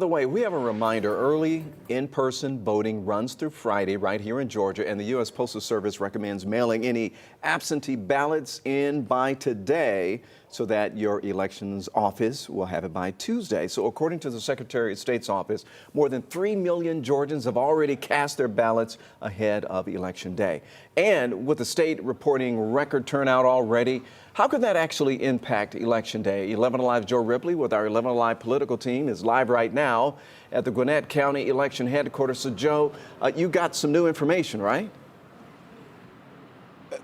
By the way, we have a reminder. Early in-person voting runs through Friday right here in Georgia, and the U.S. Postal Service recommends mailing any absentee ballots in by today so that your elections office will have it by Tuesday. So according to the Secretary of State's office, more than 3 million Georgians have already cast their ballots ahead of Election Day. And with the state reporting record turnout already, how could that actually impact Election Day? 11 Alive Joe Ripley with our 11 Alive political team is live right now at the Gwinnett County election headquarters. So, Joe, you got some new information, right?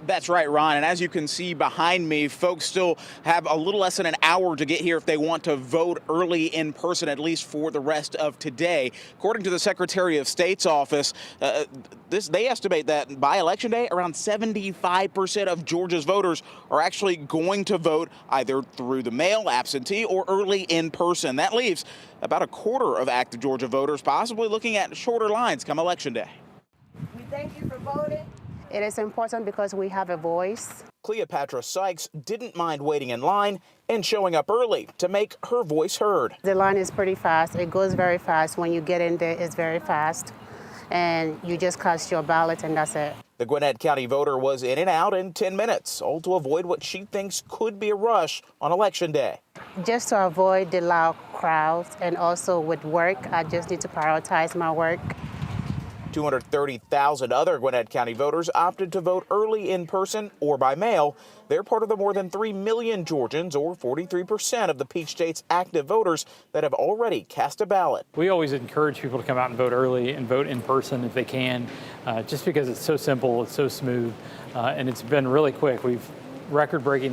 That's right, Ron. And as you can see behind me, folks still have a little less than an hour to get here if they want to vote early in person, at least for the rest of today. According to the Secretary of State's office, they estimate that by Election Day, around 75% of Georgia's voters are actually going to vote either through the mail, absentee, or early in person. That leaves about a quarter of active Georgia voters possibly looking at shorter lines come Election Day. We thank you for voting. It is important because we have a voice. Cleopatra Sykes didn't mind waiting in line and showing up early to make her voice heard. The line is pretty fast. It goes very fast. When you get in there, it's very fast. And you just cast your ballot and that's it. The Gwinnett County voter was in and out in 10 minutes, all to avoid what she thinks could be a rush on Election Day. Just to avoid the loud crowds, and also with work, I just need to prioritize my work. 230,000 other Gwinnett County voters opted to vote early in person or by mail. They're part of the more than 3 million Georgians, or 43% of the Peach State's active voters, that have already cast a ballot. We always encourage people to come out and vote early and vote in person if they can, just because it's so simple, it's so smooth, and it's been really quick. We've record-breaking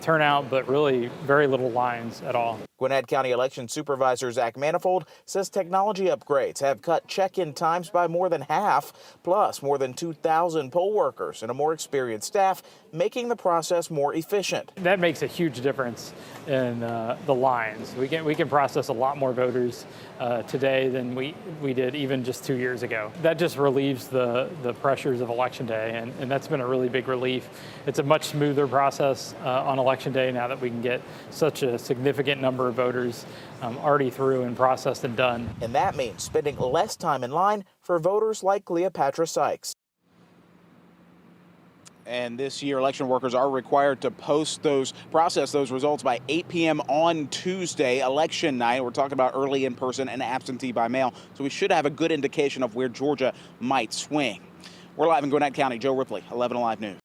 turnout, but really very little lines at all. Gwinnett County Election Supervisor Zach Manifold says technology upgrades have cut check-in times by more than half, plus more than 2,000 poll workers and a more experienced staff, making the process more efficient. That makes a huge difference in the lines. We can process a lot more voters today than we did even just 2 years ago. That just relieves the pressures of Election Day, and that's been a really big relief. It's a much smoother process on Election Day now that we can get such a significant number of voters already through and processed and done. And that means spending less time in line for voters like Cleopatra Sykes. And this year, election workers are required to process those results by 8 p.m. on Tuesday, election night. We're talking about early in person and absentee by mail. So we should have a good indication of where Georgia might swing. We're live in Gwinnett County. Joe Ripley, 11 Alive News.